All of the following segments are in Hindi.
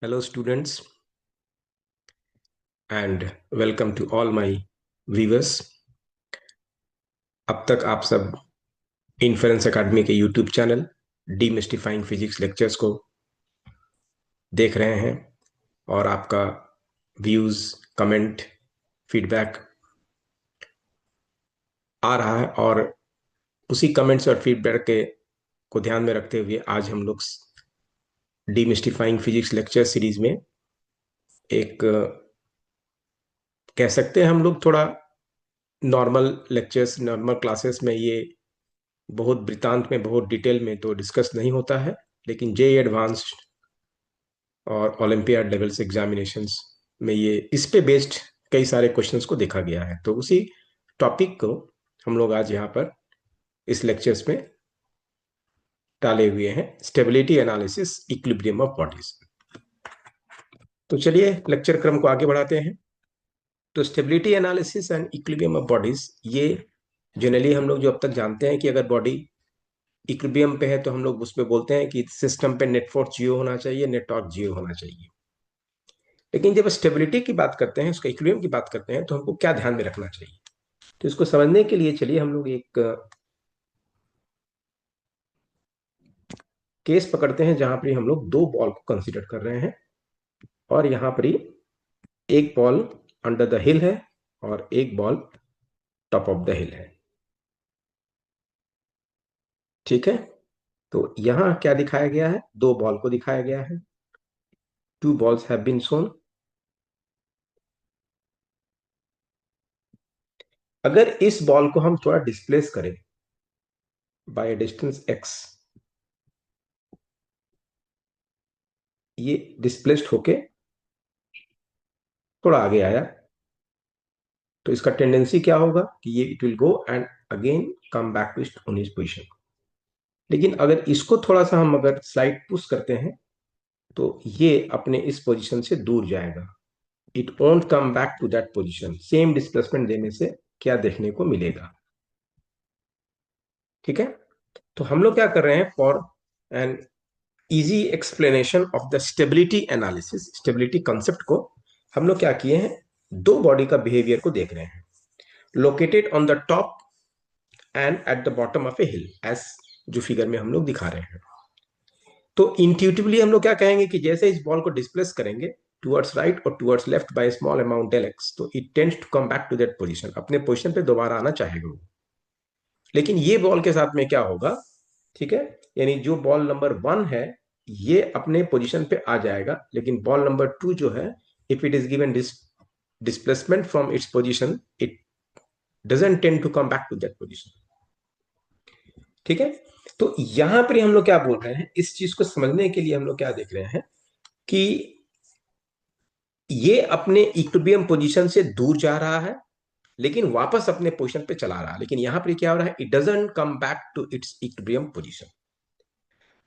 Hello, students, and welcome to all my viewers. अब तक आप सब इन्फरेंस एकेडमी के यूट्यूब चैनल डीमिस्टिफाइंग फिजिक्स लेक्चर्स को देख रहे हैं और आपका व्यूज, कमेंट, फीडबैक आ रहा है। और उसी कमेंट्स और फीडबैक के को ध्यान में रखते हुए आज हम लोग डीमिस्टिफाइंग फिजिक्स लेक्चर सीरीज में एक कह सकते हैं हम लोग थोड़ा नॉर्मल लेक्चर्स, नॉर्मल क्लासेस में ये बहुत वृतांत में, बहुत डिटेल में तो डिस्कस नहीं होता है, लेकिन जे एडवांस्ड और ओलंपियाड लेवल्स एग्जामिनेशंस में ये इस पे बेस्ड कई सारे क्वेश्चंस को देखा गया है। तो उसी टॉपिक को हम लोग आज यहाँ पर इस लेक्चर्स में डाले हुए हैं, stability analysis, equilibrium of bodies. तो चलिए लेक्चर क्रम को आगे बढ़ाते हैं। तो stability analysis and equilibrium of bodies, ये जनरली हम लोग जो अब तक जानते हैं कि अगर बॉडी इक्विलिब्रियम पे है तो हम लोग उसमें बोलते हैं कि सिस्टम पे नेट फोर्स जीरो होना चाहिए, नेट टॉर्क जीरो होना चाहिए। लेकिन जब स्टेबिलिटी की बात करते हैं, उसका इक्विलिब्रियम की बात करते हैं, तो हमको क्या ध्यान में रखना चाहिए? तो इसको समझने के लिए चलिए हम लोग एक केस पकड़ते हैं जहां पर हम लोग दो बॉल को कंसीडर कर रहे हैं और यहां पर ही एक बॉल अंडर द हिल है और एक बॉल टॉप ऑफ द हिल है। ठीक है, तो यहां क्या दिखाया गया है? दो बॉल को दिखाया गया है। Two balls have been shown. अगर इस बॉल को हम थोड़ा डिस्प्लेस करें बाय डिस्टेंस एक्स, ये डिस्प्लेस्ड होके थोड़ा आगे आया, तो इसका टेंडेंसी क्या होगा कि ये it will go and again come back to on his position. लेकिन अगर इसको थोड़ा सा हम अगर स्लाइड पुश करते हैं तो ये अपने इस पोजीशन से दूर जाएगा। It won't come back to that position. Same displacement देने से क्या देखने को मिलेगा? ठीक है, तो हम लोग क्या कर रहे हैं, for an easy explanation of the stability analysis, stability concept को हम लोग क्या किए हैं, दो बॉडी का बिहेवियर को देख रहे हैं, located on the top and at the bottom of a hill, as जो फिगर में हम लोग दिखा रहे हैं। तो इंट्यूटिवली हम लोग क्या कहेंगे कि जैसे इस बॉल को डिस्प्लेस करेंगे टुवर्ड्स राइट और towards left by small amount del x, तो it tends to come back to that position, अपने पोजीशन पे दोबारा आना चाहेगा वो। लेकिन ये बॉल के साथ में क्या होगा? ठीक है, यानी जो बॉल नंबर वन है ये अपने पोजीशन पे आ जाएगा, लेकिन बॉल नंबर टू जो है, if it is given displacement from its position, it doesn't tend to come back to that position. ठीक है, तो यहां पर हम लोग क्या बोल रहे हैं, इस चीज को समझने के लिए हम लोग क्या देख रहे हैं कि ये अपने इक्विलिब्रियम पोजीशन से दूर जा रहा है लेकिन वापस अपने पोजीशन पे चला रहा है। लेकिन यहां पर क्या हो रहा है, it doesn't come back to its equilibrium position.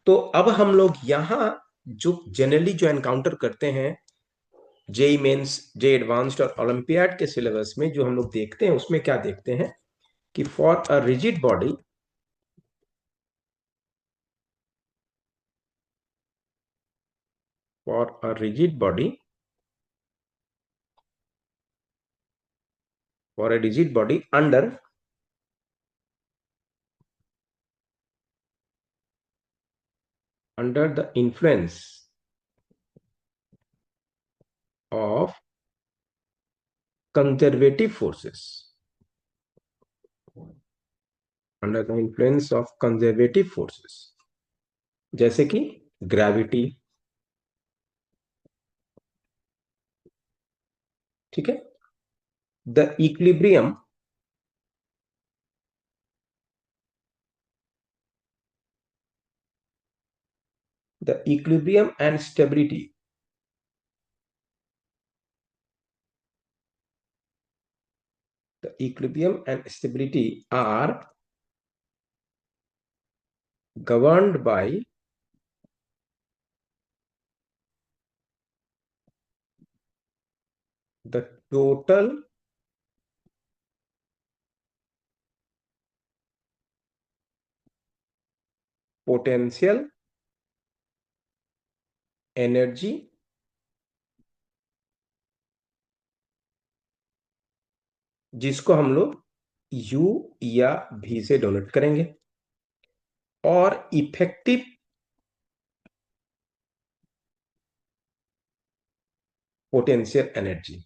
तो अब हम लोग यहां जो जनरली जो एनकाउंटर करते हैं जेई मेंस, जे एडवांस्ड और ओलंपियाड के सिलेबस में, जो हम लोग देखते हैं उसमें क्या देखते हैं कि for a rigid body, for a rigid body, for a rigid body under the influence of conservative forces, under the influence of conservative forces, जैसे कि ग्रेविटी। ठीक है, the equilibrium, the equilibrium and stability, the equilibrium and stability are governed by the total potential energy जिसको हम लोग U या V से डोनेट करेंगे, और effective potential energy,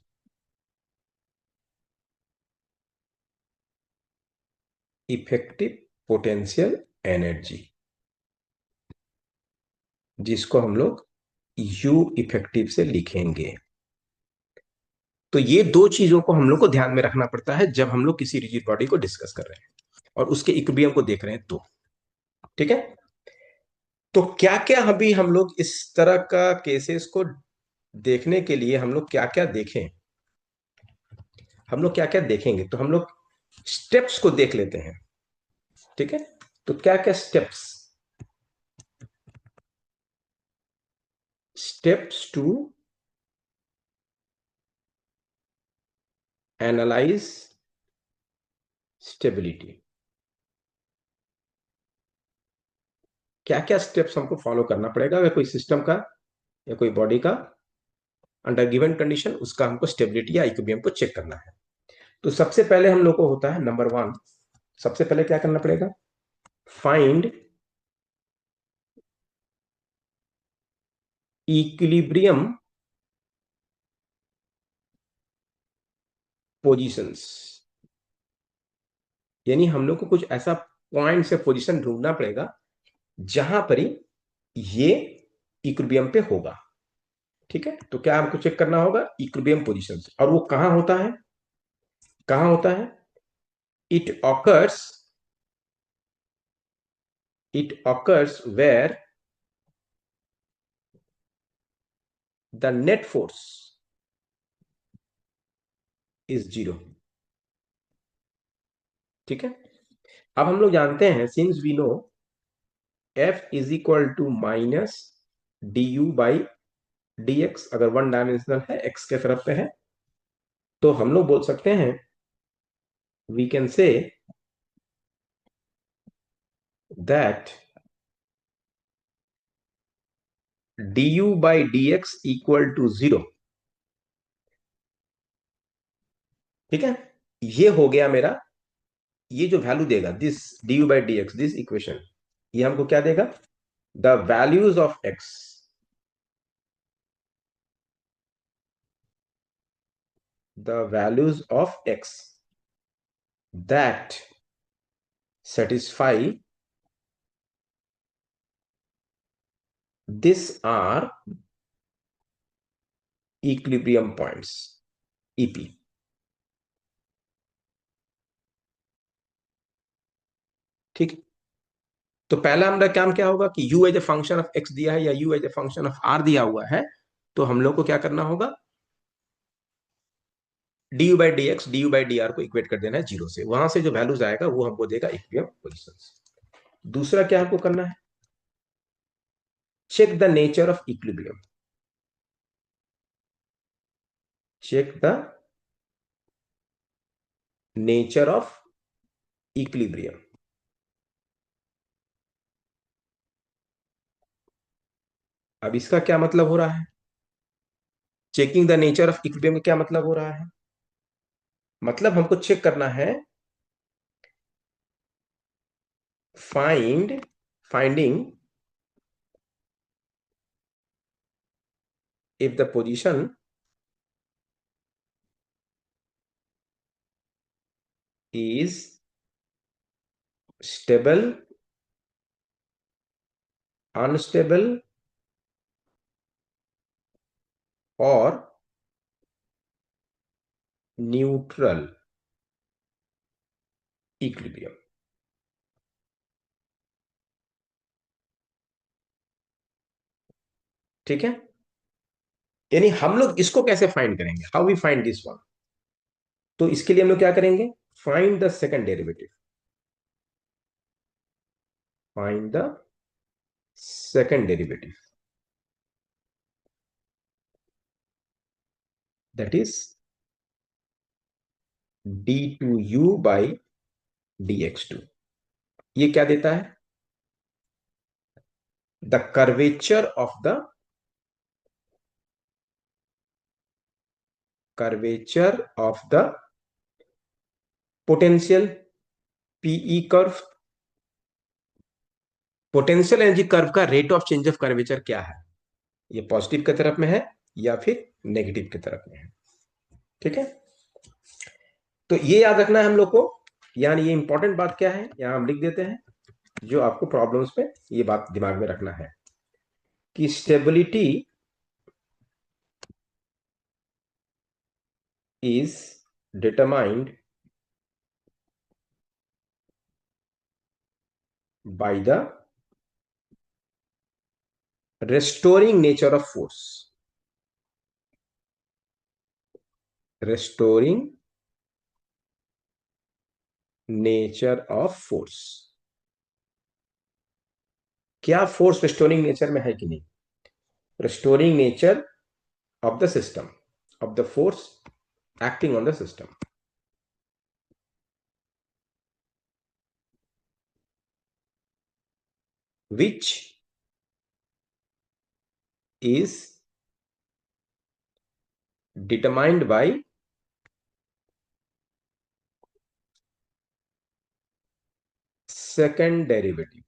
effective potential energy जिसको हम लोग U इफेक्टिव से लिखेंगे। तो ये दो चीजों को हम लोग को ध्यान में रखना पड़ता है जब हम लोग किसी रिजिड बॉडी को डिस्कस कर रहे हैं और उसके इक्विलिब्रियम को देख रहे हैं। तो ठीक है, तो क्या क्या अभी हम लोग इस तरह का केसेस को देखने के लिए हम लोग क्या क्या देखें, हम लोग क्या क्या देखेंगे, तो हम लोग स्टेप्स को देख लेते हैं। ठीक है, तो क्या क्या steps, steps to analyse stability, क्या क्या स्टेप्स हमको फॉलो करना पड़ेगा अगर कोई सिस्टम का या कोई बॉडी का अंडर गिवन कंडीशन उसका हमको स्टेबिलिटी या इक्विलिब्रियम को चेक करना है। तो सबसे पहले हम लोग को होता है नंबर वन, सबसे पहले क्या करना पड़ेगा, फाइंड इक्विलिब्रियम पोजीशंस। यानी हम लोग को कुछ ऐसा पॉइंट से पोजीशन ढूंढना पड़ेगा जहां पर ही ये इक्विलिब्रियम पे होगा। ठीक है, तो क्या हमको चेक करना होगा, इक्विलिब्रियम पोजीशंस, और वो कहां होता है, कहां होता है, it occurs, it occurs where the net force is zero. ठीक है, अब हम लोग जानते हैं, since we know F is equal to minus d u by d x, अगर वन डायमेंशनल है एक्स के तरफ पे है, तो हम लोग बोल सकते हैं, we can say that d u by d x equal to zero. ठीक है, ये हो गया मेरा, ये जो वैल्यू देगा this D u by d x, this equation, ये हमको क्या देगा, the values of x, the values of x that satisfy this are equilibrium points, EP। ठीक, तो पहला हमारा काम क्या होगा कि u as a function of x दिया है या u as a function of r दिया हुआ है, तो हम लोग को क्या करना होगा, D u by d x D u by D R को इक्वेट कर देना है जीरो से, वहां से जो वैल्यूज आएगा वो हमको देगा इक्विलिब्रियम पोजीशन। दूसरा क्या हमको करना है, check the nature of equilibrium, check the nature of equilibrium. अब इसका क्या मतलब हो रहा है, checking the nature of equilibrium का क्या मतलब हो रहा है, मतलब हमको चेक करना है, finding if the position is stable, unstable और न्यूट्रल इक्विलिब्रियम। ठीक है, यानी हम लोग इसको कैसे फाइंड करेंगे, how we find this one, तो इसके लिए हम लोग क्या करेंगे, find the second derivative, find the second derivative, that is d two u by d x two. ये क्या देता है, the curvature of the, curvature of the potential PE curve, potential energy curve का rate of change of curvature क्या है, ये पॉजिटिव की तरफ में है या फिर नेगेटिव की तरफ में है। ठीक है, तो ये याद रखना है हम लोग को। यानी ये इंपॉर्टेंट बात क्या है, यहां हम लिख देते हैं, जो आपको प्रॉब्लम्स में ये बात दिमाग में रखना है कि stability is determined by the restoring nature of force, restoring nature of force। क्या फोर्स रिस्टोरिंग नेचर में है कि नहीं, restoring nature of the system, of the force acting on the system, which is determined by second derivative,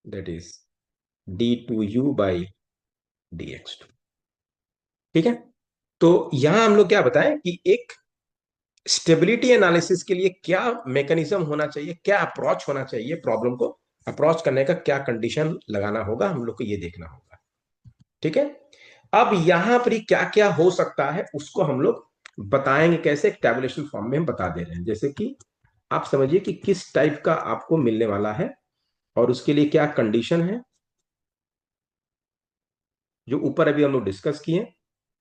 that is d2u by dx2। ठीक है, तो यहां हम लोग क्या बताएं कि एक स्टेबिलिटी एनालिसिस के लिए क्या मैकेनिज्म होना चाहिए, क्या अप्रोच होना चाहिए, प्रॉब्लम को अप्रोच करने का क्या कंडीशन लगाना होगा, हम लोग को ये देखना होगा। ठीक है, अब यहां पर क्या क्या हो सकता है उसको हम लोग बताएंगे, कैसे एक टैबुलेशन फॉर्म में हम बता दे रहे हैं। जैसे कि आप समझिए कि किस टाइप का आपको मिलने वाला है और उसके लिए क्या कंडीशन है, जो ऊपर अभी हम लोग डिस्कस किए,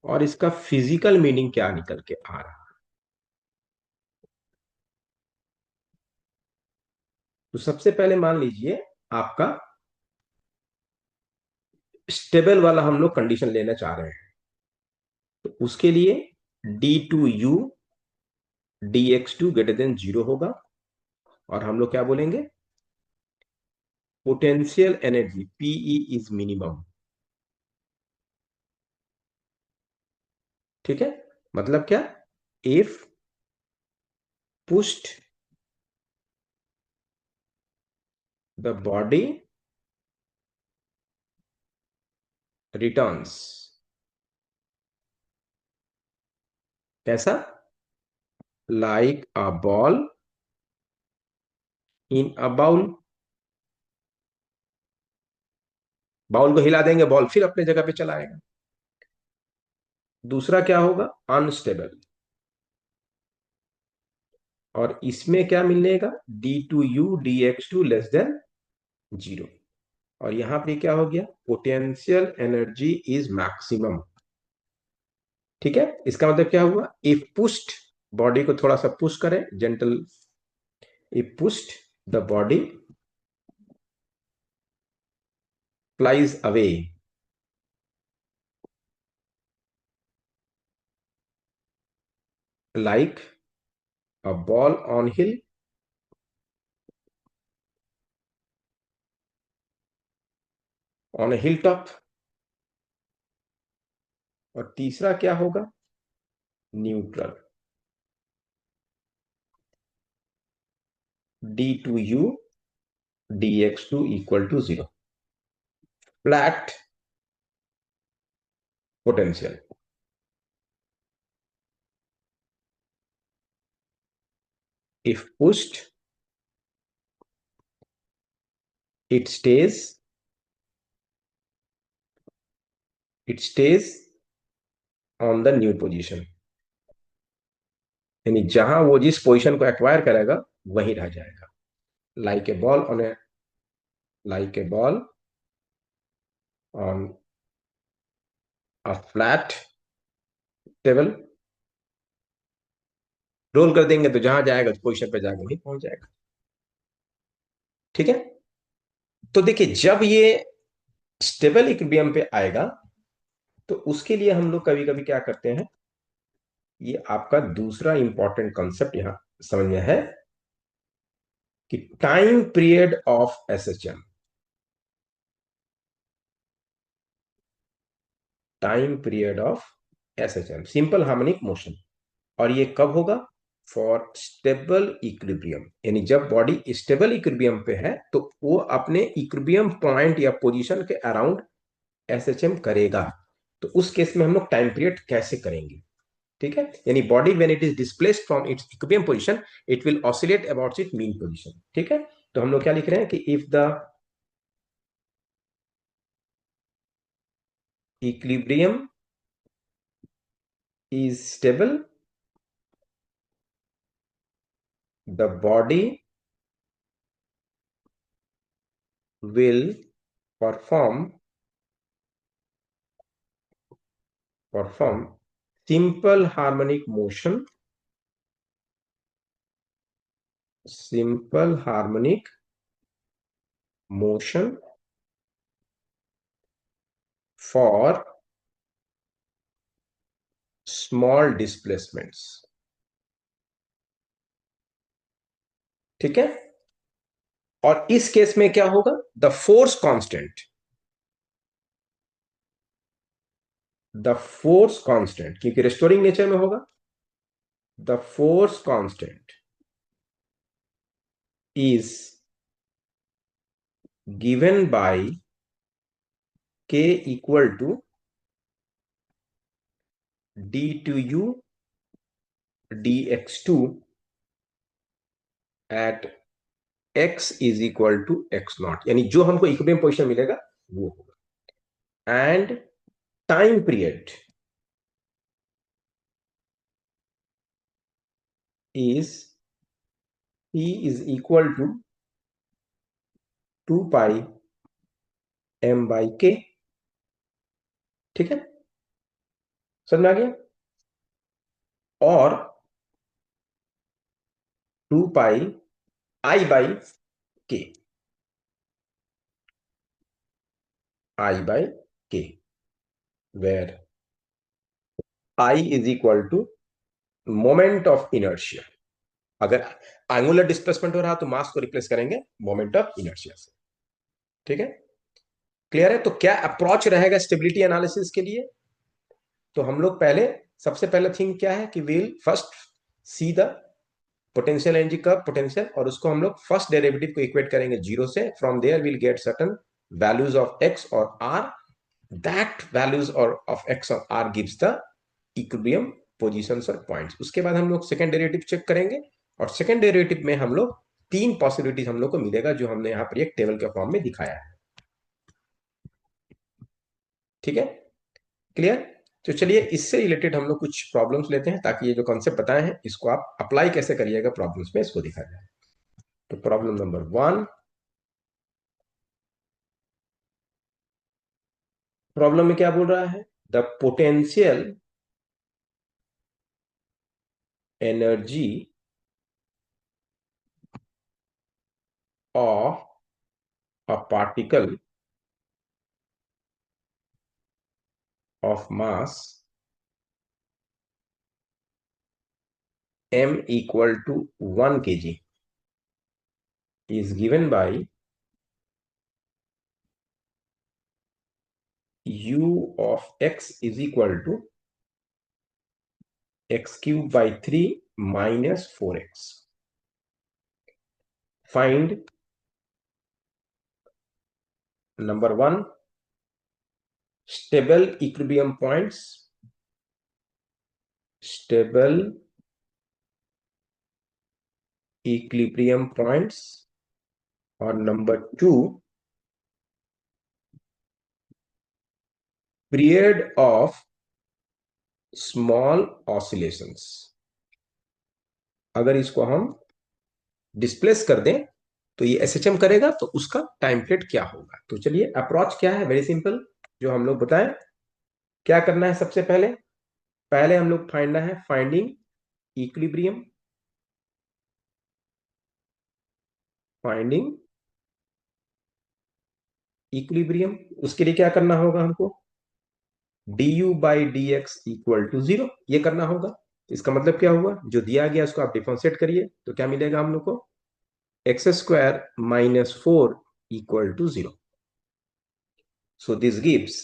और इसका फिजिकल मीनिंग क्या निकल के आ रहा है। तो सबसे पहले मान लीजिए आपका स्टेबल वाला हम लोग कंडीशन लेना चाह रहे हैं, तो उसके लिए d2u dx2 ग्रेटर देन 0 होगा, और हम लोग क्या बोलेंगे, potential energy PE is minimum. ठीक है, मतलब क्या, if pushed the body returns, कैसा, like a ball in a bowl. Bowl को हिला देंगे, बॉल फिर अपने जगह पे चला आएगा। दूसरा क्या होगा, अनस्टेबल, और इसमें क्या मिलेगा, d2u dx2 लेस देन 0। और यहां पे क्या हो गया, पोटेंशियल एनर्जी इज मैक्सिमम। ठीक है, इसका मतलब क्या हुआ, इफ पुश्ड, बॉडी को थोड़ा सा पुश करें, gentle, if pushed the body flies away, like a ball on hill, on a hill top. और तीसरा क्या होगा, neutral, d2u dx2 equal to 0, flat potential. If pushed it stays, it stays on the new position, यानी जहां वो जिस पोजीशन को एक्वायर करेगा वहीं रह जाएगा, like a ball on a, like a ball on a flat table. Roll कर देंगे तो जहां जाएगा तो पोजीशन पे जाकर वहीं पहुंच जाएगा। ठीक है, तो देखिए जब ये स्टेबल इक्विलिब्रियम पे आएगा, तो उसके लिए हम लोग कभी कभी क्या करते हैं, ये आपका दूसरा इंपॉर्टेंट कॉन्सेप्ट यहां समझ में है कि time period of SHM, time period of SHM, simple harmonic motion. और ये कब होगा? फॉर स्टेबल इक्विलिब्रियम, यानी जब बॉडी स्टेबल इक्विलिब्रियम पे है तो वो अपने इक्विलिब्रियम पॉइंट या पोजीशन के अराउंड SHM करेगा। तो उस केस में हम लोग टाइम पीरियड कैसे करेंगे? ठीक है, यानी body when it is displaced from its equilibrium position it will oscillate about it's mean position. ठीक है, तो हम लोग क्या लिख रहे हैं कि if the equilibrium is stable, the body will perform perform simple harmonic motion, simple harmonic motion for small displacements। ठीक है, और इस केस में क्या होगा? The force constant, the force constant क्योंकि रेस्टोरिंग नेचर में होगा, the force constant is given by k equal to d2u dx2 at x is equal to x not, यानी जो हमको इक्विलिब्रियम पोजीशन मिलेगा वो होगा। And time period is t is equal to 2 pi m by k। ठीक है, समझ में आ गया? और 2 pi i by k, i by k, where i is equal to moment of inertia. अगर एंगुलर डिस्प्लेसमेंट हो रहा तो मास को रिप्लेस करेंगे मोमेंट ऑफ इनर्शिया से। ठीक है, क्लियर है? तो क्या अप्रोच रहेगा स्टेबिलिटी एनालिसिस के लिए? तो हम लोग पहले, सबसे पहले थिंग क्या है कि will first see the potential energy का पोटेंशियल, और उसको हम लोग फर्स्ट डेरिवेटिव को इक्वेट करेंगे जीरो से। From there will get certain values of x और आर, दैट वैल्यूज और ऑफ एक्स और r gives the equilibrium positions और पॉइंट्स। उसके बाद हम लोग सेकंड डेरिवेटिव चेक करेंगे, और सेकंड डेरिवेटिव में हम लोग तीन पॉसिबिलिटीज हम लोग को मिलेगा जो हमने यहाँ पर एक टेबल के फॉर्म में दिखाया है। ठीक है, क्लियर? तो चलिए इससे रिलेटेड हम लोग कुछ प्रॉब्लम्स लेते हैं, ताकि ये जो कॉन्सेप्ट बताए हैं इसको आप अप्लाई कैसे करिएगा प्रॉब्लम्स में, इसको दिखाया जाए। तो प्रॉब्लम नंबर 1, प्रॉब्लम में क्या बोल रहा है? The potential energy of a particle of mass m equal to 1 kg is given by u of x is equal to x cube by 3 minus 4x। Find number 1 stable equilibrium points, stable equilibrium points, और number 2 period of small oscillations। अगर इसको हम डिस्प्लेस कर दें तो ये एसएचएम करेगा, तो उसका टाइम पीरियड क्या होगा? तो चलिए अप्रोच क्या है, वेरी सिंपल, जो हम लोग बताएं। क्या करना है? सबसे पहले पहले हम लोग फाइंड है फाइंडिंग इक्विलिब्रियम, फाइंडिंग इक्विलिब्रियम। उसके लिए क्या करना होगा हमको? du by d x equal to 0, ये करना होगा। इसका मतलब क्या हुआ? जो दिया गया उसको आप डिफरेंशिएट करिए तो क्या मिलेगा हम लोग को? X square minus 4 equal to 0। So this gives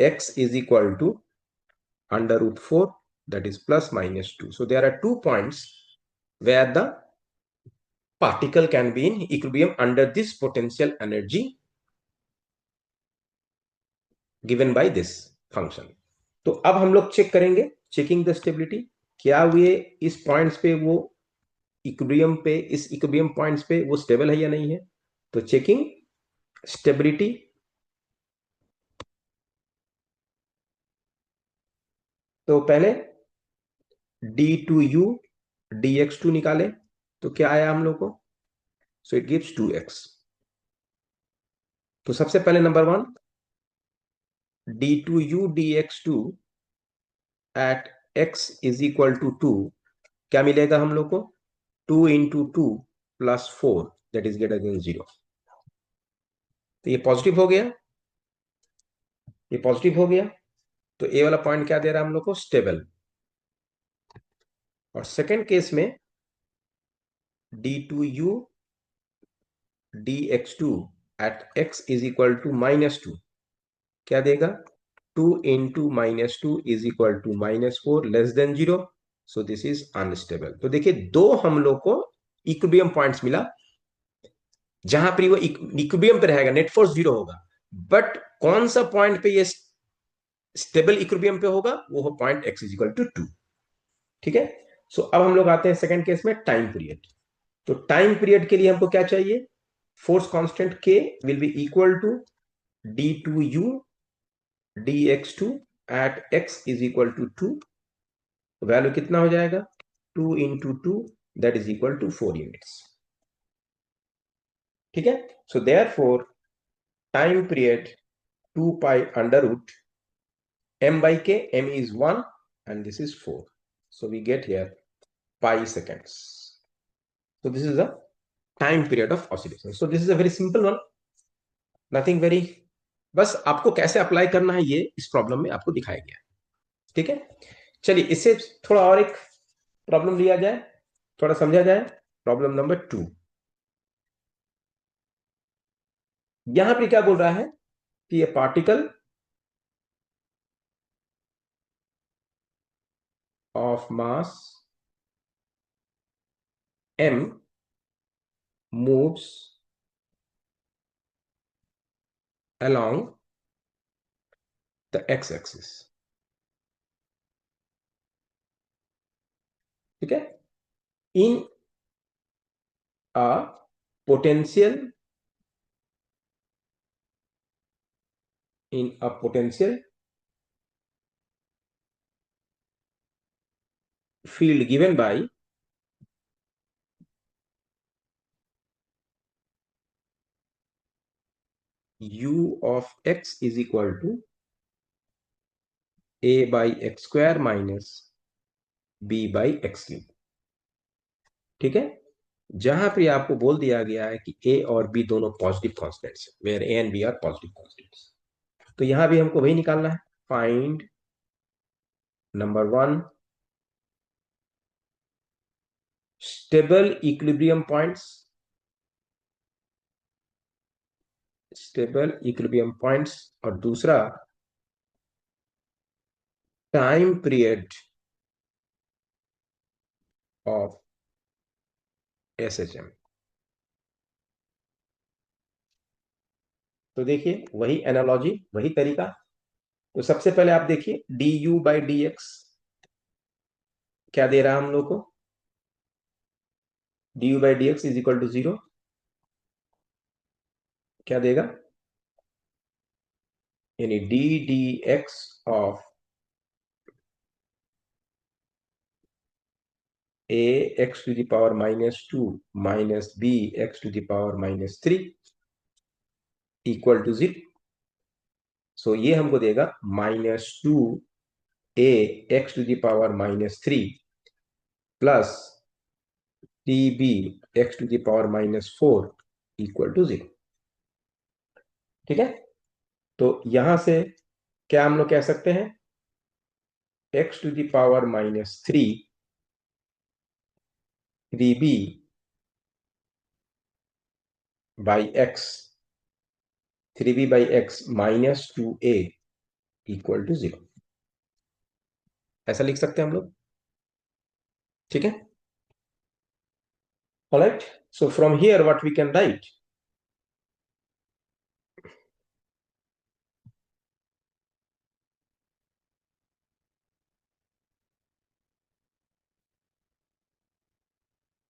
x is equal to under root 4, that is plus minus 2. So there are 2 points where the particle can be in equilibrium under this potential energy given by this function. तो अब हम लोग चेक करेंगे, चेकिंग द स्टेबिलिटी, क्या वे इस पॉइंट्स पे वो इक्विलिब्रियम पे, इस इक्विलिब्रियम पॉइंट्स पे वो स्टेबल है या नहीं है. तो चेकिंग स्टेबिलिटी, तो पहले d2u dx2 निकाले तो क्या आया हम लोग को. So it gives 2x. तो सबसे पहले number 1, d2u dx2 at x is equal to 2, क्या मिलेगा हम लोग को. 2 into 2 plus 4, that is greater than 0. तो ये पॉजिटिव हो गया, ये पॉजिटिव हो गया. तो ए वाला पॉइंट क्या दे रहा है हम लोग को, स्टेबल. और सेकेंड केस में d2u dx2 at x is equal to -2, क्या देगा. 2 into -2 is equal to -4 less than 0. So this is unstable. तो देखिए दो हम लोग को इक्विलिब्रियम पॉइंट्स मिला जहां पर वो इक्विलिब्रियम पे रहेगा, नेट फोर्स 0 होगा. बट कौन सा पॉइंट पे ये स्टेबल इक्विलिब्रियम पे होगा, वो हो point x is equal to 2. ठीक है. सो अब हम लोग आते हैं सेकंड केस में, टाइम पीरियड. तो टाइम पीरियड के लिए हमको क्या चाहिए, force constant k will be equal to d2u dx2 at x is equal to 2. Value कितना हो जाएगा, 2 into 2, that is equal to 4 units. ठीक है. So therefore time period 2 pi under root m by k, m is 1 and this is 4. So we get here pi seconds. So this is the time period of oscillation. So this is a very simple one, nothing very. बस आपको कैसे अप्लाई करना है ये इस प्रॉब्लम में आपको दिखाया गया. ठीक है. चलिए इससे थोड़ा और एक प्रॉब्लम लिया जाए, थोड़ा समझा जाए. Problem number 2. यहां पे क्या बोल रहा है कि ये particle of mass m moves along the x-axis. ठीक है. इन a potential, in a potential field given by u of x is equal to a by x square minus b by x cube. ठीक है. जहां पे आपको बोल दिया गया है कि a और b दोनों पॉजिटिव कांस्टेंट्स हैं, where a and b are positive constants. तो यहां भी हमको वही निकालना है. Find number 1 stable equilibrium points, stable equilibrium points. और दूसरा टाइम पीरियड ऑफ SHM. तो देखिए वही एनालॉजी, वही तरीका. तो सबसे पहले आप देखिए du बाई dx क्या दे रहा है हम लोग को, du by dx is equal to 0. क्या देगा, यानी d dx of a x to the power -2 minus b x to the power -3 equal to 0. So ये हमको देगा -2 a x to the power -3 plus db x to the power -4 equal to 0. ठीक है. तो यहां से क्या हम लोग कह सकते हैं, x to the power -3 3b by x, 3b by x -2a equal to 0. ऐसा लिख सकते हैं हम लोग, ठीक है। Alright, so from here what we can write,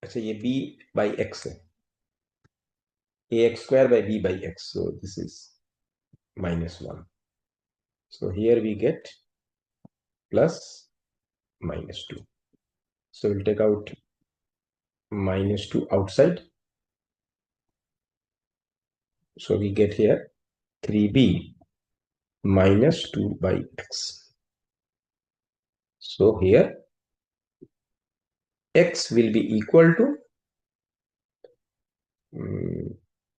अच्छा ये b बाई एक्स है, ax² by b by x, so this is -1, so here we get plus -2, so we'll take out -2 outside, so we get here 3b minus 2 by x. So here x will be equal to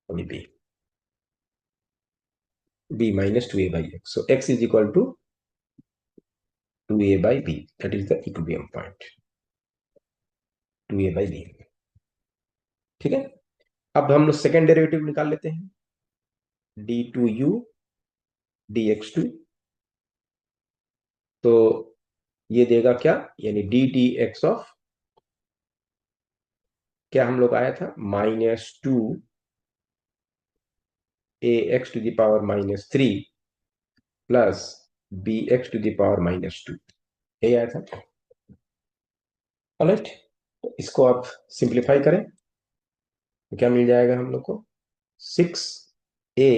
only b minus 2a by x. So x is equal to 2a by b. That is the equilibrium point. 2a by b. ठीक है। अब हम लोग सेकेंड डेरिवेटिव निकाल लेते हैं, d2u dx2, तो ये देगा क्या, यानी डी डी एक्स ऑफ क्या हम लोग आया था, -2 ax to the power -3 plus bx to the power -2, यही आया था। ऑलराइट, तो इसको आप सिंप्लीफाई करें तो क्या मिल जाएगा हम लोग को, 6a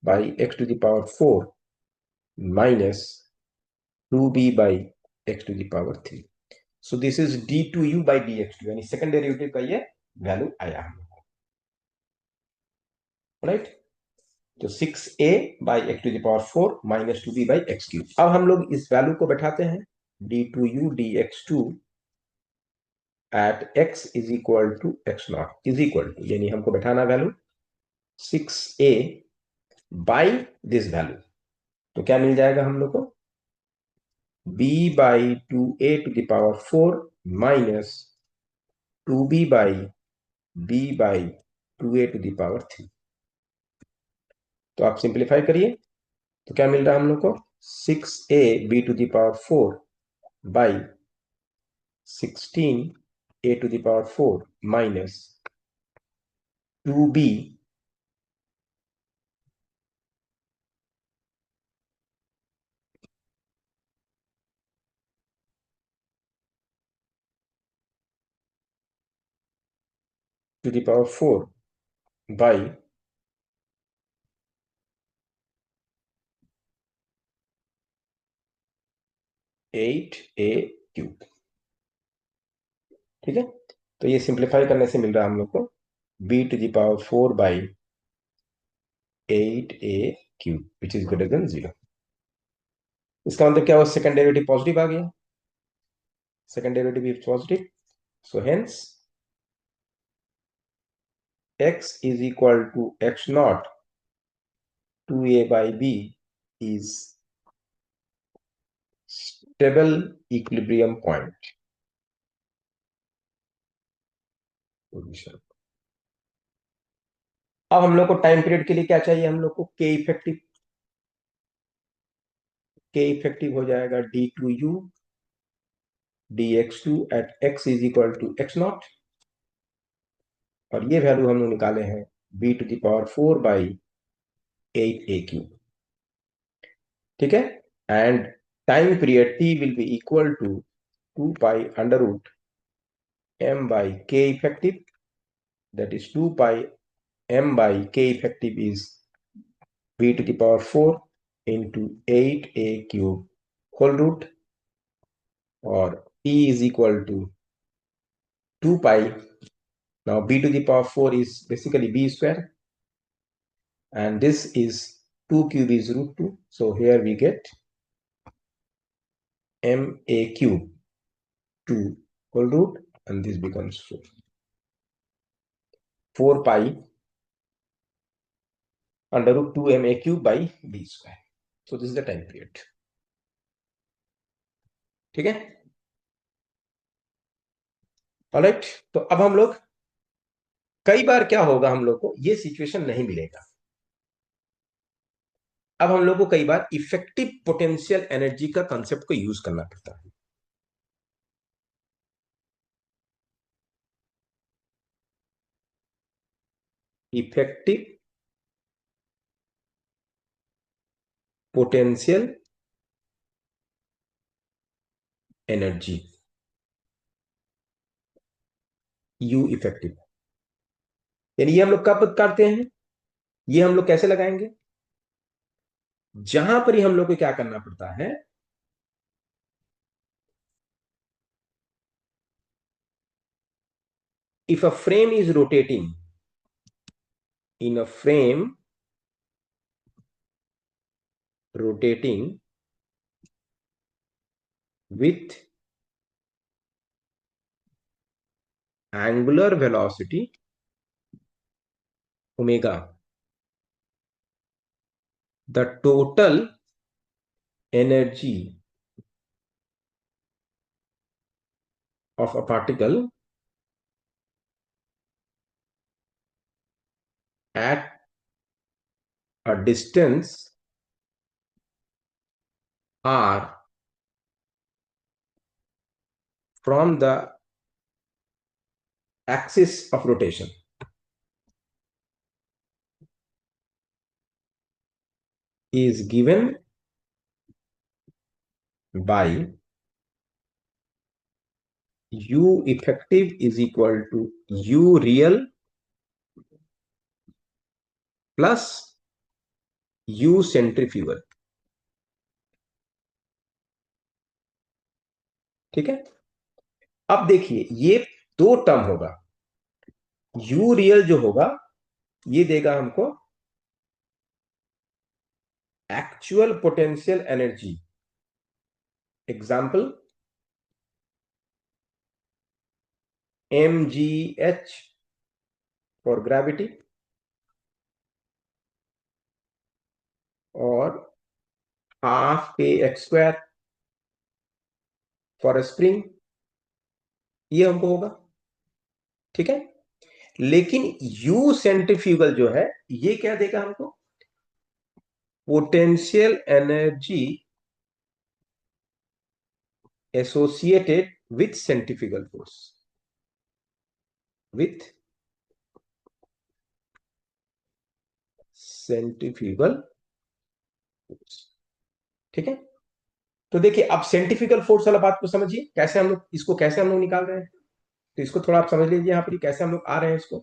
by x to the power 4 minus 2b by x to the power 3। So this is d2u by dx2, यानी सेकंड डेरिवेटिव का ये वैल्यू आया हम लोग को, राइट। तो 6a by x to the power 4 minus 2b by x cube. अब हम लोग इस वैल्यू को बैठाते हैं, d2u dx2 at x is equal to x0 is equal to, यानी हमको बैठाना value 6a by this value, तो क्या मिल जाएगा हम लोग को, b by 2a to the power 4 minus 2b by b by 2a to the power 3। तो आप सिंप्लीफाई करिए तो क्या मिल रहा है हम लोग को, 6a b to the power 4 by 16a to the power 4 minus 2b to the power 4 by 8a cube, ठीक है। तो ये सिंप्लीफाई करने से मिल रहा है हम लोग को b to the power 4 by 8a cube which is greater than 0। इसका मतलब क्या हुआ, सेकंड डेरिवेटिव पॉजिटिव आ गया, second derivative is positive, so hence x is equal to x naught 2a by b is stable equilibrium point position। अब हम लोग को टाइम पीरियड के लिए क्या चाहिए, हम लोग को k इफेक्टिव, k इफेक्टिव हो जाएगा d2u dx2 at x is equal to x not, और ये वैल्यू हम लोग निकाले हैं b to the power 4 by 8a cube, ठीक है। And time period t will be equal to 2 pi under root m by k effective, that is 2 pi m by k effective is b to the power 4 into 8a cube whole root, or t is equal to 2 pi, now b to the power 4 is basically b square, and this is 2 cube is root 2, so here we get ma cube 2 whole root, and this becomes 4 pi under root 2 ma cube by b square, so this is the time period, ठीक है। ऑलराइट, तो अब हम लोग, कई बार क्या होगा, हम लोग को ये सिचुएशन नहीं मिलेगा, अब हम लोग को कई बार इफेक्टिव पोटेंशियल एनर्जी का कंसेप्ट को यूज करना पड़ता है। Effective potential energy, you effective. यानी ये हम लोग कब करते हैं, ये हम लोग कैसे लगाएंगे, जहां पर ही हम लोग को क्या करना पड़ता है, if a frame is rotating, in a frame rotating with angular velocity omega, the total energy of a particle at a distance r from the axis of rotation is given by u effective is equal to u real plus u centrifugal। ठीक है, अब देखिए ये दो टर्म होगा, यू रियल जो होगा ये देगा हमको actual potential energy, example mgh for gravity और हाफ के एक्स स्क्वायर फॉर स्प्रिंग, ये हमको होगा। ठीक है, लेकिन यू सेंट्रीफ्यूगल जो है ये क्या देगा हमको, potential energy associated with centrifugal force, with centrifugal force. ठीक है, तो देखिए अब सेंट्रीफ्यूगल फोर्स वाला बात को समझिए, कैसे हम लोग इसको कैसे हम लोग निकाल रहे हैं। तो इसको थोड़ा आप समझ लीजिए यहाँ पर कैसे हम लोग आ रहे हैं इसको,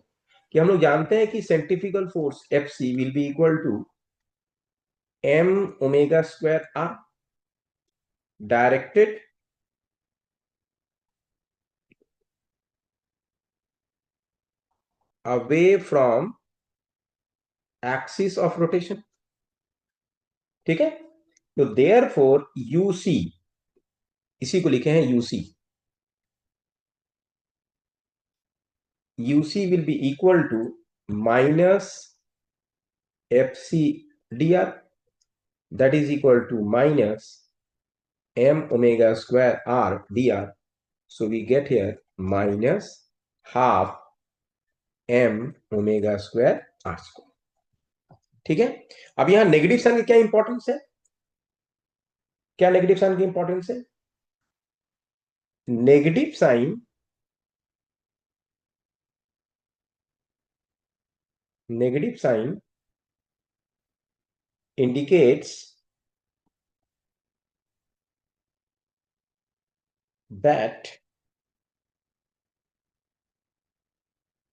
कि हम लोग जानते हैं कि centrifugal force F C will be equal to M omega square R directed away from axis of rotation. ठीक है, तो देयर फोर यूसी, इसी को लिखे हैं UC, UC will be equal to minus F C D R, that is equal to minus M omega square R D R. So we get here minus half M omega square R square. ठीक है, अब यहां नेगेटिव साइन की क्या इंपॉर्टेंस है, क्या नेगेटिव साइन की इंपॉर्टेंस है, negative sign, negative sign indicates that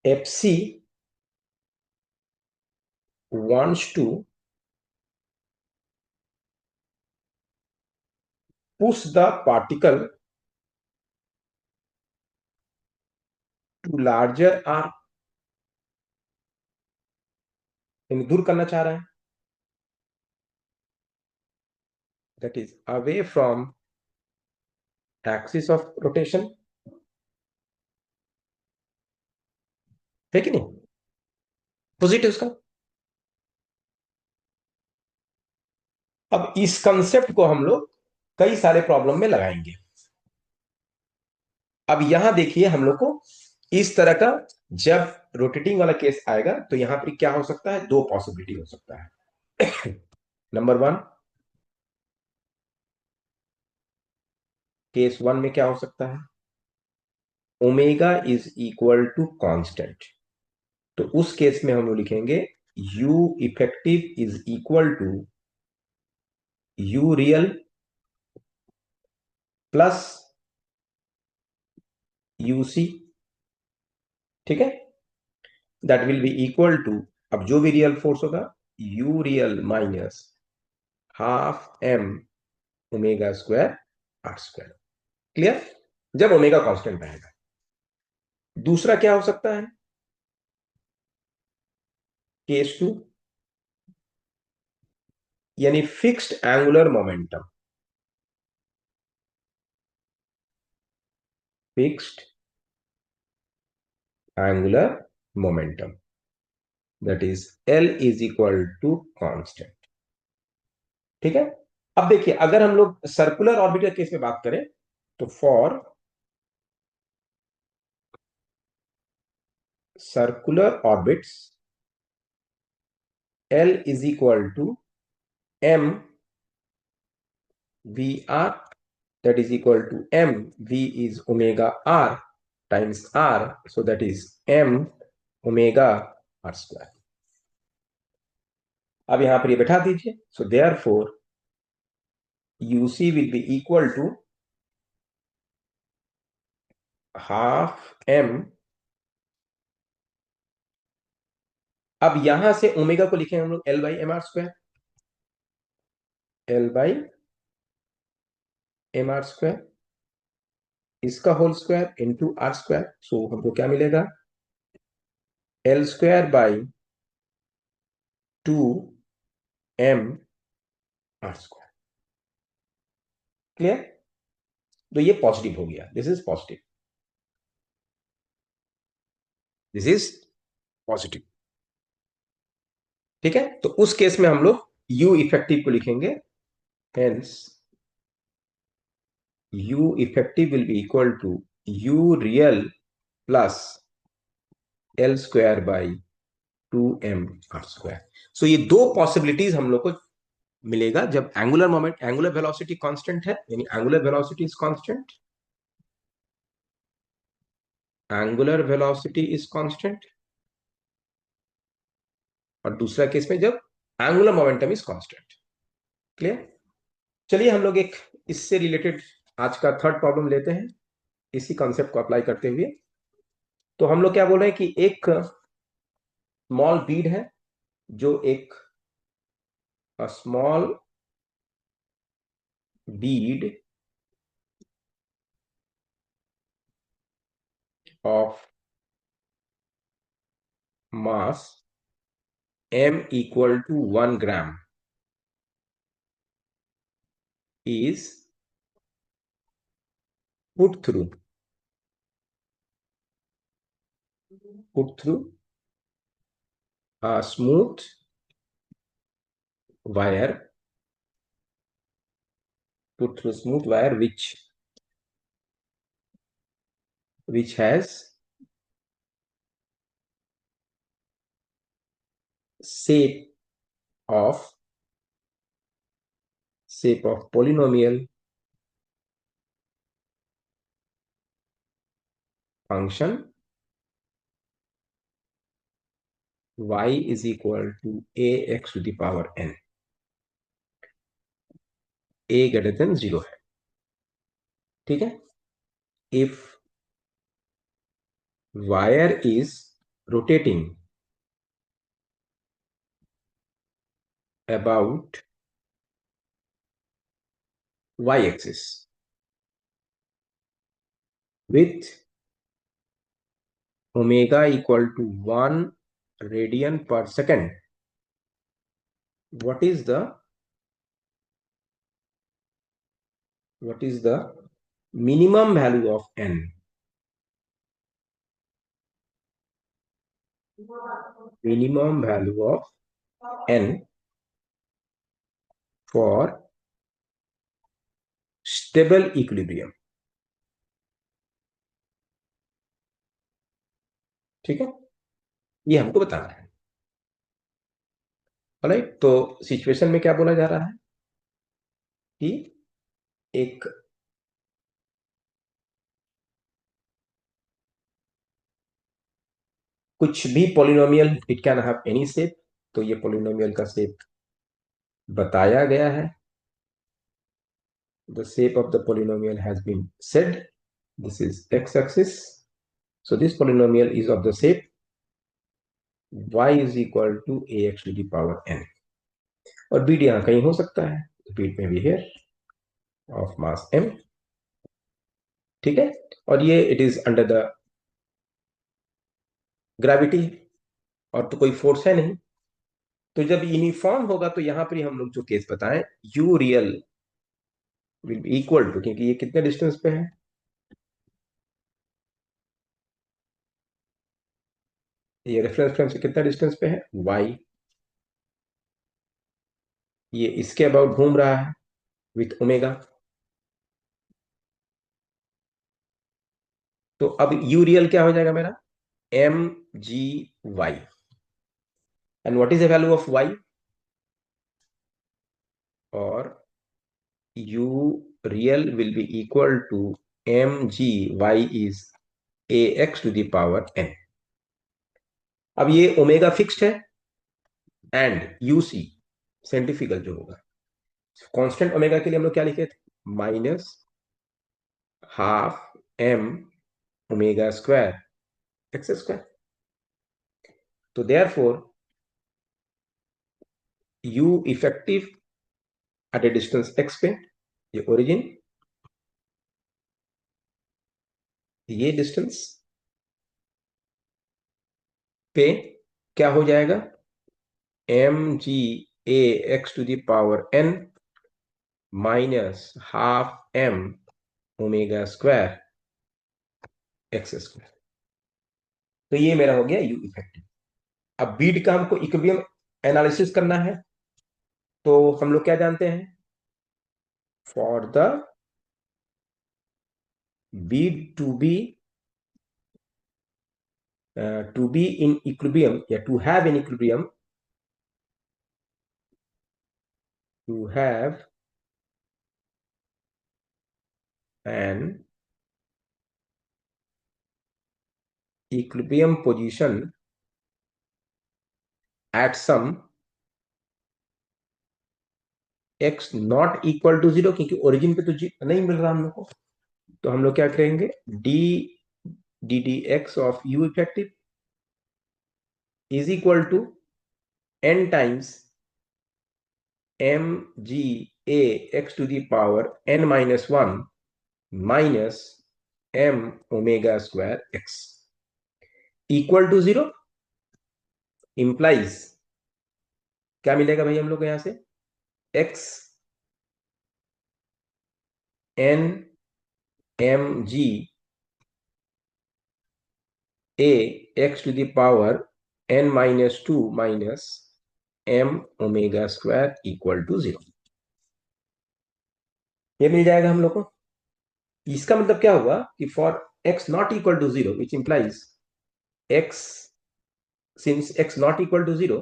FC wants to push the particle to larger r, दूर करना चाह रहा है, that is away from axis of rotation। है कि नहीं, पॉजिटिव उसका। अब इस कंसेप्ट को हम लोग कई सारे प्रॉब्लम में लगाएंगे। अब यहां देखिए हम लोग को इस तरह का जब रोटेटिंग वाला केस आएगा तो यहां पर क्या हो सकता है, दो पॉसिबिलिटी हो सकता है। नंबर वन, केस वन में क्या हो सकता है, omega is equal to constant. तो उस केस में हम लोग लिखेंगे U effective is equal to U real plus UC. ठीक है, that will be equal to, अब जो भी रियल फोर्स होगा, U real minus half M omega square R square. Clear? जब ओमेगा कांस्टेंट रहेगा। दूसरा क्या हो सकता है? केस टू, यानी fixed angular momentum. Fixed angular momentum, that is L is equal to constant. ठीक है, अब देखिए अगर हम लोग सर्कुलर ऑर्बिटल केस में बात करें, तो for circular orbits L is equal to M V R, that is equal to m, v is omega r times r, so that is m omega r square। अब यहां पर ये बैठा दीजिए, so therefore uc will be equal to half m। अब यहां से ओमेगा को लिखेंगे हम लोग L by M R square, L by M R square, इसका whole square into R square. So हमको क्या मिलेगा? L square by two M R square. Clear? तो ये पॉजिटिव हो गया, this is positive, this is positive. ठीक है, तो उस केस में हम लोग u इफेक्टिव को लिखेंगे, hence u effective will be equal to u real plus L square by two M R square. So ये दो पॉसिबिलिटीज हम लोग को मिलेगा जब angular moment, angular velocity constant है, यानी angular velocity is constant, angular velocity is constant, और दूसरा केस में जब angular momentum is constant. Clear? चलिए हम लोग एक इससे रिलेटेड आज का थर्ड प्रॉब्लम लेते हैं, इसी कॉन्सेप्ट को अप्लाई करते हुए। तो हम लोग क्या बोल रहे हैं कि एक स्मॉल बीड है, जो एक small bead of mass m equal to 1 gram is put through a smooth wire, put through smooth wire which has shape of polynomial function y is equal to ax to the power n, a greater than 0 है। ठीक है, if wire is rotating about y axis with omega equal to 1 radian per second, what is the minimum value of n? Minimum value of n for stable equilibrium। ठीक है, ये हमको बताना है। राइट, तो सिचुएशन में क्या बोला जा रहा है कि एक कुछ भी polynomial, it can have any shape, तो ये पोलिनोमियल का शेप बताया गया है. The shape of the polynomial has been said. This is x axis. So this polynomial is of the shape y is equal to ax to the power n. और बीट यहां कहीं हो सकता है, बीट में भी हेयर ऑफ मास m. ठीक है, और ये it is under the gravity, और तो कोई फोर्स है नहीं. तो जब यूनिफॉर्म होगा तो यहां पर हम लोग जो केस बताएं, U real will be equal to, क्योंकि ये कितने डिस्टेंस पे है, ये रेफरेंस फ्रेम से कितना डिस्टेंस पे है, y. ये इसके अबाउट घूम रहा है विथ ओमेगा. तो अब यू रियल क्या हो जाएगा मेरा, M G Y. And what is the value of y, और u real will be equal to mg y is ax to the power n. अब ये ओमेगा फिक्स्ड है, एंड यूसी सेंटिफिकल जो होगा, कांस्टेंट ओमेगा के लिए हम लोग क्या लिखे थे, minus half M omega square X square. तो therefore U effective at a distance X पे, ये ओरिजिन, ये डिस्टेंस पे क्या हो जाएगा, M ji A x to the power N minus half M omega square X square. तो ये मेरा हो गया यू इफेक्टिव. अब बीट का हमको इक्विलिब्रियम एनालिसिस करना है, तो हम लोग क्या जानते हैं, for the bead to be in equilibrium, या to have in equilibrium, to have an equilibrium position at some X not equal to zero, क्योंकि ओरिजिन पे तो नहीं मिल रहा हम लोग को. तो हम लोग क्या करेंगे, d d d x of u effective is equal to n times m ji A x to the power N minus one minus M omega square x equal to zero. Implies क्या मिलेगा भाई हम लोग को यहां से, x n m ji A x to the power N minus two minus M omega square equal to zero. ये मिल जाएगा हम लोग को. इसका मतलब क्या होगा कि for x not equal to zero, which implies x, since x not equal to zero,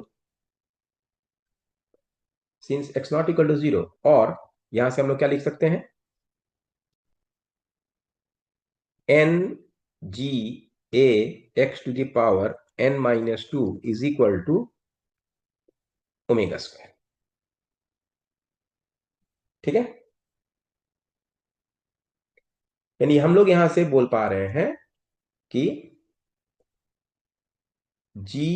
since x not equal to zero, और यहां से हम लोग क्या लिख सकते हैं, n g A x to the power N minus two is equal to omega square. ठीक है, यानी हम लोग यहां से बोल पा रहे हैं कि G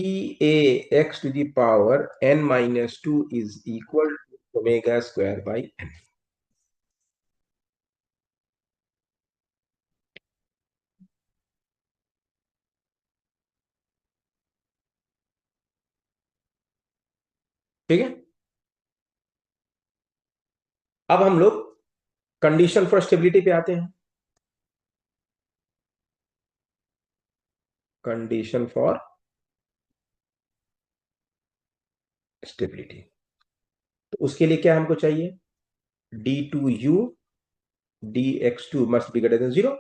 A x to the power N minus two is equal to omega square by N. ठीक है, अब हम लोग कंडीशन फॉर स्टेबिलिटी पे आते हैं. कंडीशन फॉर स्टेबिलिटी, तो उसके लिए क्या हमको चाहिए, d two u d x two must be greater than zero.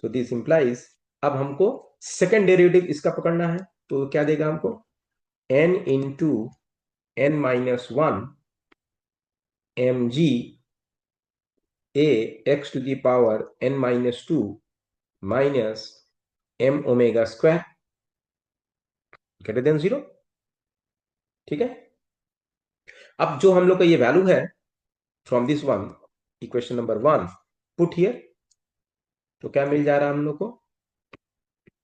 तो दिस इंप्लाइज, अब हमको सेकेंड डेरिवेटिव इसका पकड़ना है, तो क्या देगा हमको, n into n minus one m ji A x to the power N minus two minus M omega square. Greater than 0। ठीक है, अब जो हम लोग का ये वैल्यू है from this one, equation number 1 put here, तो क्या मिल जा रहा है हम लोग को,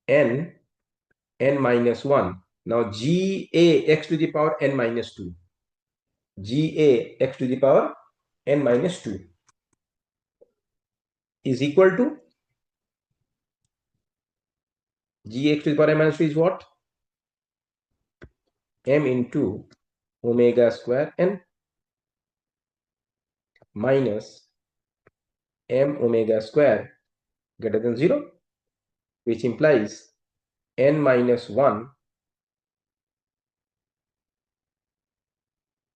n minus 1, now ga x to the power n minus 2, ga x to the power n minus 2 is equal to g x to the power n minus 2 is what, m into omega square n minus m omega square greater than 0, which implies n minus 1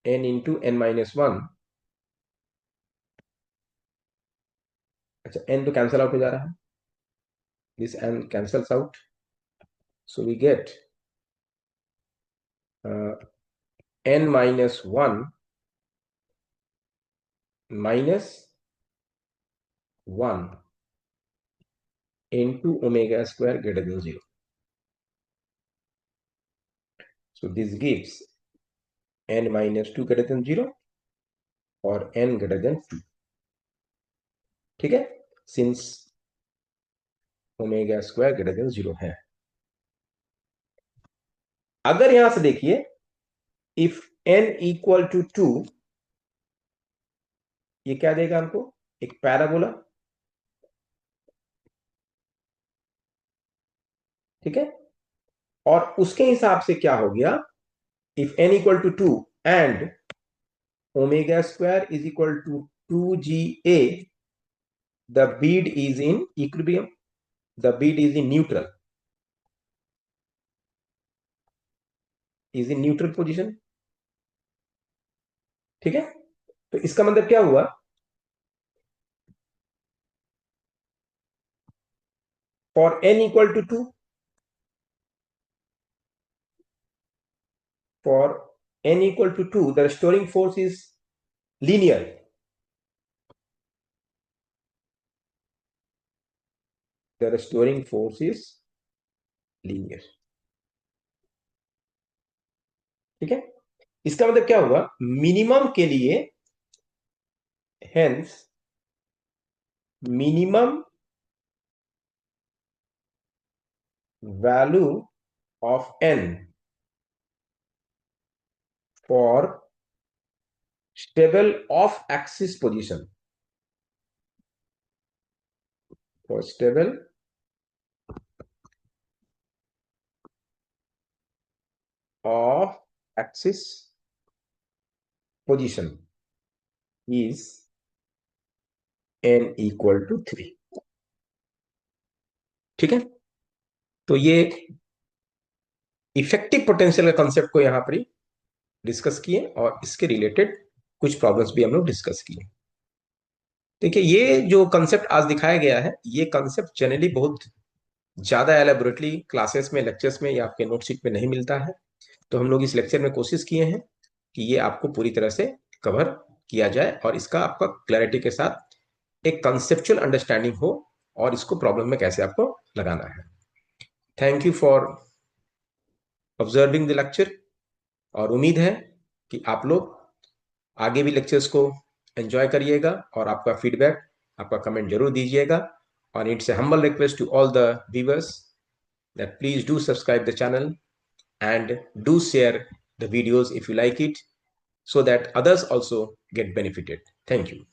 n into n minus 1, अच्छा n तो कैंसल आउट हो जा रहा है, this n cancels out, so we get n minus 1 minus 1 into omega square greater than 0. So this gives n minus 2 greater than 0 और n greater than 2. ठीक है, since omega square greater than 0 है। अगर यहां से देखिए, इफ n इक्वल टू 2, ये क्या देगा हमको, एक पैराबोला। ठीक है, और उसके हिसाब से क्या हो गया, if n equal to 2 and omega square is equal to 2ga, the bead is in equilibrium, the bead is in neutral, is in neutral position. ठीक है, तो इसका मतलब क्या हुआ, for n equal to 2, for n equal to 2, the restoring force is linear. The restoring force is linear. ठीक है, इसका मतलब क्या होगा, मिनिमम के लिए, hence minimum value of n for stable of axis position, for stable of axis position is n equal to 3। ठीक है, तो ये इफेक्टिव पोटेंशियल का कंसेप्ट को यहां पर डिस्कस किए और इसके रिलेटेड कुछ प्रॉब्लम्स भी हम लोग डिस्कस किए। देखिए, ये जो कंसेप्ट आज दिखाया गया है, ये कंसेप्ट जनरली बहुत ज्यादा एलेबोरेटली क्लासेस में, लेक्चर्स में या आपके नोटशीट में नहीं मिलता है, तो हम लोग इस लेक्चर में कोशिश किए हैं कि ये आपको पूरी तरह से कवर किया जाए और इसका आपका क्लैरिटी के साथ एक कंसेप्चुअल अंडरस्टैंडिंग हो और इसको प्रॉब्लम में कैसे आपको लगाना है। Thank you for observing the lecture, और उम्मीद है कि आप लोग आगे भी लेक्चर्स को एंजॉय करिएगा और आपका फीडबैक, आपका कमेंट जरूर दीजिएगा। और it's a humble request to all the viewers that please do subscribe the channel and do share the videos if you like it, so that others also get benefited. Thank you.